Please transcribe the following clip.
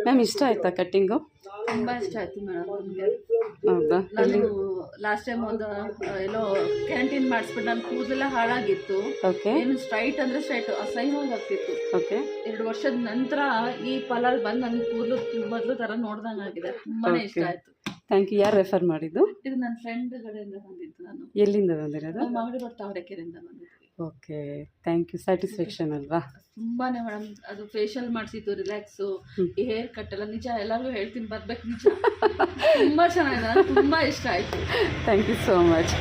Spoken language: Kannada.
ಮ್ಯಾಮ್ ಇಷ್ಟ ಆಯ್ತಾ ಕಟ್ಟಿಂಗು? ತುಂಬ ಇಷ್ಟ ಆಯ್ತು ಮೇಡಮ್ ನಮಗೆ. ಹೌದಾ? ನಾನು ಲಾಸ್ಟ್ ಟೈಮ್ ಒಂದು ಎಲ್ಲೋ ಕ್ಯಾಂಟೀನ್ ಮಾಡಿಸ್ಬಿಟ್ಟು ನನ್ನ ಕೂದಲೆಲ್ಲ ಹಾಳಾಗಿತ್ತು. ಓಕೆ ಏನು ಸ್ಟ್ರೈಟ್ ಅಂದರೆ ಸ್ಟ್ರೈಟ್ ಅಸಹ್ಯವಾಗಿ ಆಗ್ತಿತ್ತು. ಓಕೆ 2 ವರ್ಷದ ನಂತರ ಈ ಪಾರ್ಲರ್ ಬಂದು ನನ್ನ ಕೂದಲು ಮೊದಲು ಥರ ನೋಡ್ದಂಗೆ ಆಗಿದೆ. ತುಂಬಾನೇ ಇಷ್ಟ ಆಯಿತು. Thank you. ಯಾರು ರೆಫರ್ ಮಾಡಿದ್ದು? ಇದು ನನ್ನ ಫ್ರೆಂಡ್ ಕಡೆಯಿಂದ ಬಂದಿದ್ದು. ನಾನು ಎಲ್ಲಿಂದ ಬಂದಿರೋದು? ಮಾಗಡಿ ಬರ್ತಾ ಅವರೆಕೆರೆಯಿಂದ ಬಂದಿದ್ವಿ. Okay thank you. ಸ್ಯಾಟಿಸ್ಫ್ಯಾಕ್ಷನ್ ಅಲ್ವಾ? ತುಂಬಾನೇ ಮೇಡಮ್. ಅದು ಫೇಶಿಯಲ್ ಮಾಡಿಸಿದ್ದು, ರಿಲ್ಯಾಕ್ಸು, ಈ ಹೇರ್ ಕಟ್ ಎಲ್ಲ ನಿಜ ಎಲ್ಲರಿಗೂ ಹೇಳ್ತೀನಿ ಬರ್ಬೇಕು ನಿಜ. ತುಂಬ ಚೆನ್ನಾಗಿದೆ. ನನಗೆ ತುಂಬ ಇಷ್ಟ ಆಯಿತು. Thank you so much.